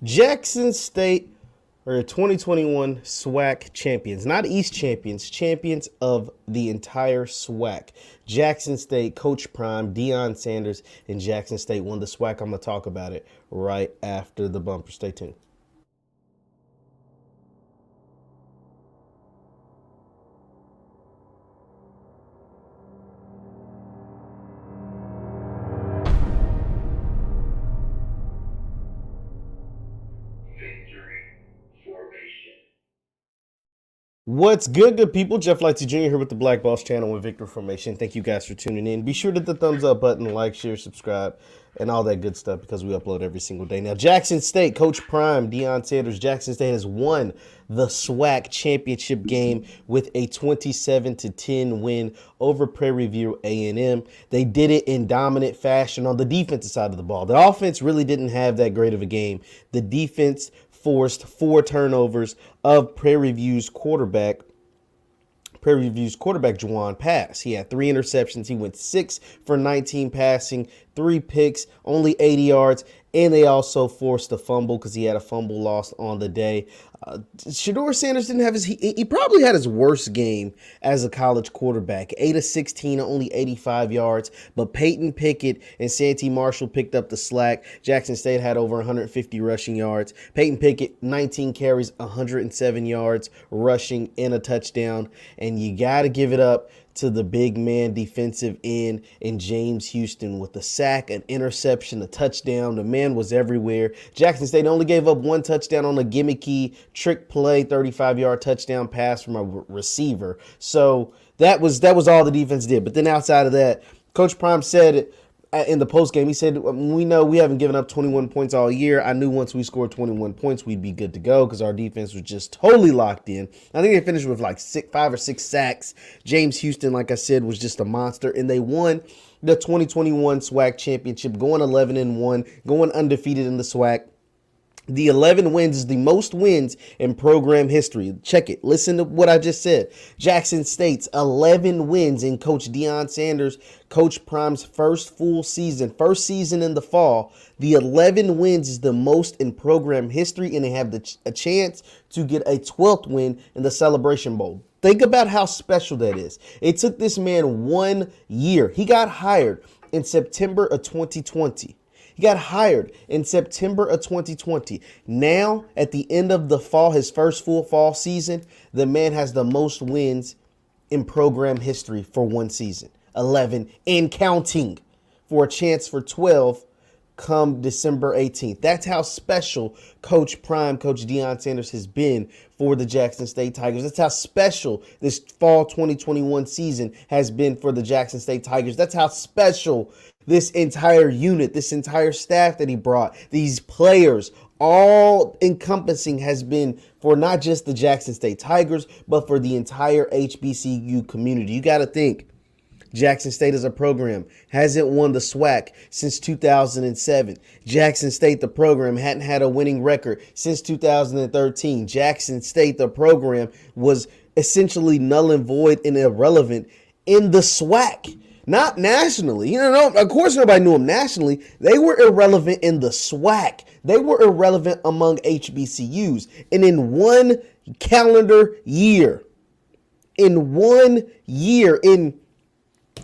Jackson State are 2021 SWAC champions, not East champions, champions of the entire SWAC. Jackson State, Coach Prime, Deion Sanders, and Jackson State won the SWAC. I'm going to talk about it right after the bumper. Stay tuned. What's good people? Jeff Lightsey Jr. here with the Black Boss Channel with Victory Formation. Thank you guys for tuning in. Be sure to hit the thumbs up button, like, share, subscribe, and all that good stuff because we upload every single day. Now, Jackson State, Coach Prime, Deion Sanders, Jackson State has won the SWAC Championship Game with a 27-10 win over Prairie View A&M. They did it in dominant fashion on the defensive side of the ball. The offense really didn't have that great of a game. The defense forced 4 turnovers of Prairie View's quarterback, Juwan Pass. He had 3 interceptions. He went 6 for 19 passing, 3 picks, only 80 yards, and they also forced a fumble because he had a fumble lost on the day. Shedeur Sanders didn't have he probably had his worst game as a college quarterback. 8 of 16, only 85 yards, but Peyton Pickett and Santee Marshall picked up the slack. Jackson State had over 150 rushing yards. Peyton Pickett, 19 carries, 107 yards rushing and a touchdown, and you got to give it up to the big man defensive end in James Houston with a sack, an interception, a touchdown. The man was everywhere. Jackson State only gave up 1 touchdown on a gimmicky trick play, 35-yard touchdown pass from a receiver. So that was all the defense did. But then outside of that, Coach Prime said in the postgame, he said, we know we haven't given up 21 points all year. I knew once we scored 21 points, we'd be good to go because our defense was just totally locked in. I think they finished with like 5 or 6 sacks. James Houston, like I said, was just a monster, and they won the 2021 SWAC championship, going 11-1, going undefeated in the SWAC. The 11 wins is the most wins in program history. Check it. Listen to what I just said. Jackson State's 11 wins in Coach Deion Sanders, Coach Prime's first season in the fall. The 11 wins is the most in program history, and they have a chance to get a 12th win in the Celebration Bowl. Think about how special that is. It took this man 1 year. He got hired in September of 2020. He got hired in September of 2020. Now, at the end of the fall, his first full fall season, the man has the most wins in program history for 1 season. 11 and counting, for a chance for 12 come December 18th. That's how special Coach Prime, Coach Deion Sanders has been for the Jackson State Tigers. That's how special this fall 2021 season has been for the Jackson State Tigers. That's how special this entire unit, this entire staff that he brought, these players, all encompassing has been for not just the Jackson State Tigers, but for the entire HBCU community. You got to think, Jackson State as a program hasn't won the SWAC since 2007. Jackson State, the program, hadn't had a winning record since 2013. Jackson State, the program, was essentially null and void and irrelevant in the SWAC. Not nationally. Of course nobody knew them nationally. They were irrelevant in the SWAC. They were irrelevant among HBCUs. And in 1 calendar year, in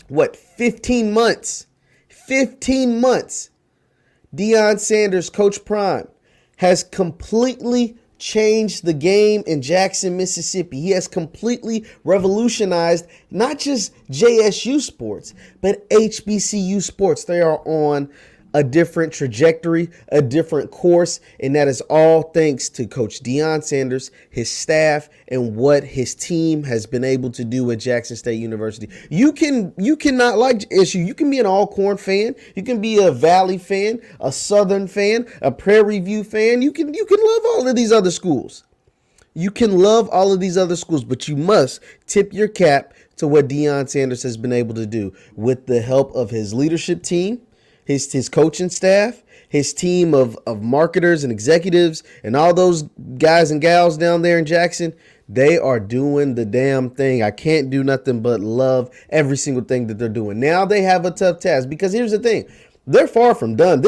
15 months, Deion Sanders, Coach Prime, has completely changed the game in Jackson, Mississippi. He has completely revolutionized not just JSU sports, but HBCU sports. They are on a different trajectory, a different course, and that is all thanks to Coach Deion Sanders, his staff, and what his team has been able to do at Jackson State University. You cannot like JSU. You can be an Alcorn fan. You can be a Valley fan, a Southern fan, a Prairie View fan. You can love all of these other schools. You can love all of these other schools, but you must tip your cap to what Deion Sanders has been able to do with the help of his leadership team, his coaching staff, his team of marketers and executives, and all those guys and gals down there in Jackson. They are doing the damn thing. I can't do nothing but love every single thing that they're doing. Now they have a tough task because here's the thing. They're far from done.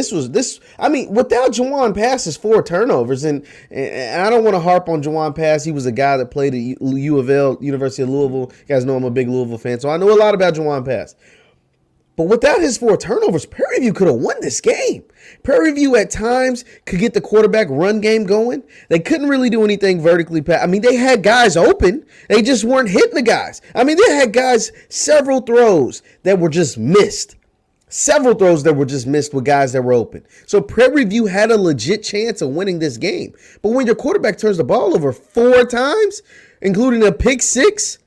I mean, without Jawan Pass's 4 turnovers, and I don't want to harp on Jawan Pass. He was a guy that played at U of L, University of Louisville. You guys know I'm a big Louisville fan, so I know a lot about Jawan Pass. But without his 4 turnovers, Prairie View could have won this game. Prairie View at times could get the quarterback run game going. They couldn't really do anything vertically. I mean, they had guys open. They just weren't hitting the guys. I mean, they had guys, several throws that were just missed. Several throws that were just missed with guys that were open. So Prairie View had a legit chance of winning this game. But when your quarterback turns the ball over 4 times, including a pick 6,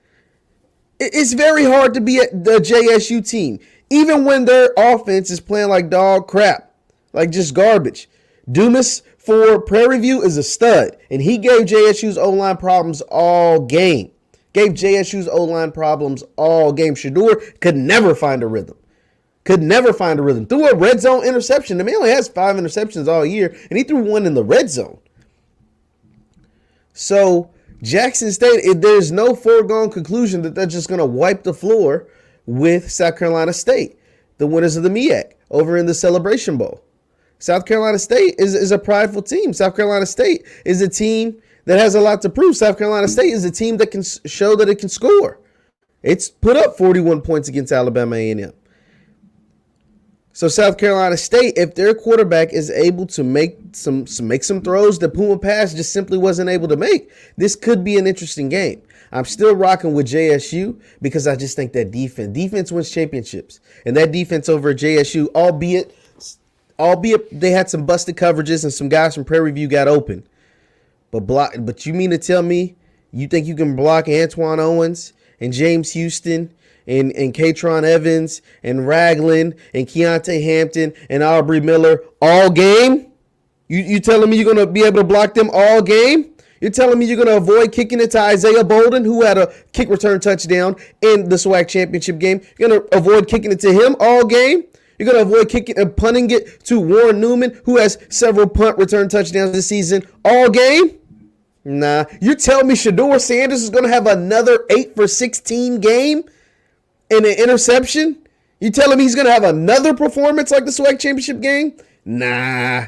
it's very hard to be the JSU team. Even when their offense is playing like dog crap, like just garbage. Dumas for Prairie View is a stud, and he gave JSU's O-line problems all game. Shador could never find a rhythm. Threw a red zone interception. The man only has 5 interceptions all year, and he threw 1 in the red zone. So Jackson State, there's no foregone conclusion that they're just going to wipe the floor with South Carolina State, the winners of the MEAC, over in the Celebration Bowl. South Carolina State is a prideful team. South Carolina State is a team that has a lot to prove. South Carolina State is a team that can show that it can score. It's put up 41 points against Alabama A&M. So South Carolina State, if their quarterback is able to make some throws that Puma Pass just simply wasn't able to make, this could be an interesting game. I'm still rocking with JSU because I just think that defense wins championships. And that defense over at JSU, albeit they had some busted coverages and some guys from Prairie View got open. But you mean to tell me you think you can block Antoine Owens and James Houston and Katron Evans and Ragland and Keontae Hampton and Aubrey Miller all game? You telling me you're going to be able to block them all game? You're telling me you're going to avoid kicking it to Isaiah Bolden, who had a kick return touchdown in the SWAC Championship game? You're going to avoid kicking it to him all game? You're going to avoid kicking and punting it to Warren Newman, who has several punt return touchdowns this season all game? Nah. You tell me Shador Sanders is going to have another 8 for 16 game and an interception? You telling me he's going to have another performance like the SWAC Championship game? Nah.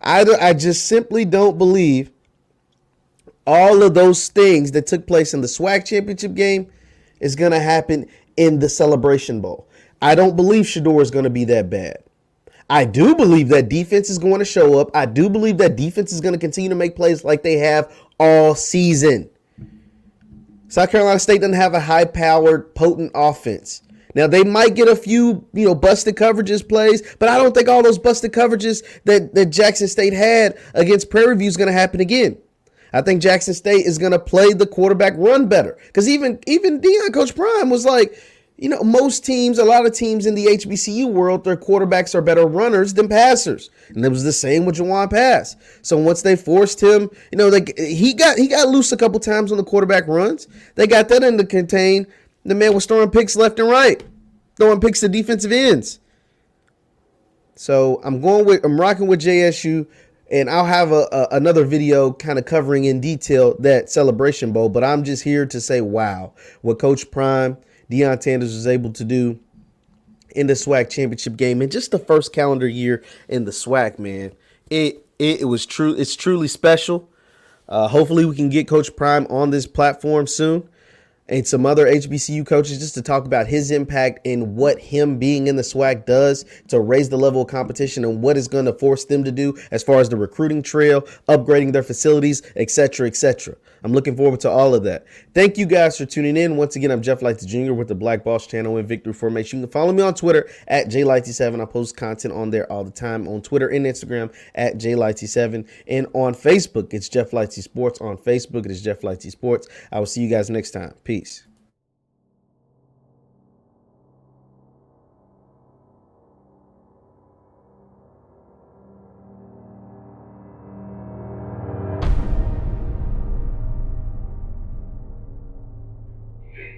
I just simply don't believe all of those things that took place in the SWAC Championship game is going to happen in the Celebration Bowl. I don't believe Shador is going to be that bad. I do believe that defense is going to show up. I do believe that defense is going to continue to make plays like they have all season. South Carolina State doesn't have a high-powered, potent offense. Now, they might get a few, busted coverages plays, but I don't think all those busted coverages that Jackson State had against Prairie View is going to happen again. I think Jackson State is going to play the quarterback run better. Because even Deion, Coach Prime, was like, most teams, a lot of teams in the HBCU world, their quarterbacks are better runners than passers. And it was the same with Jawan Pass. So once they forced him, he got loose a couple times on the quarterback runs. They got that in to contain. The man was throwing picks left and right, throwing picks to defensive ends. So I'm rocking with JSU, and I'll have another video kind of covering in detail that Celebration Bowl. But I'm just here to say, wow, what Coach Prime, Deion Sanders was able to do in the SWAC championship game in just the first calendar year in the SWAC, man. It was true. It's truly special. Hopefully we can get Coach Prime on this platform soon, and some other HBCU coaches, just to talk about his impact and what him being in the SWAC does to raise the level of competition and what it's going to force them to do as far as the recruiting trail, upgrading their facilities, etc., etc. I'm looking forward to all of that. Thank you guys for tuning in. Once again, I'm Jeff Lighty Jr. with the Black Boss channel in Victory Formation. You can follow me on Twitter at JLighty7. I post content on there all the time, on Twitter and Instagram at JLighty7. And on Facebook, it's Jeff Lighty Sports. On Facebook, it is Jeff Lighty Sports. I will see you guys next time. Peace.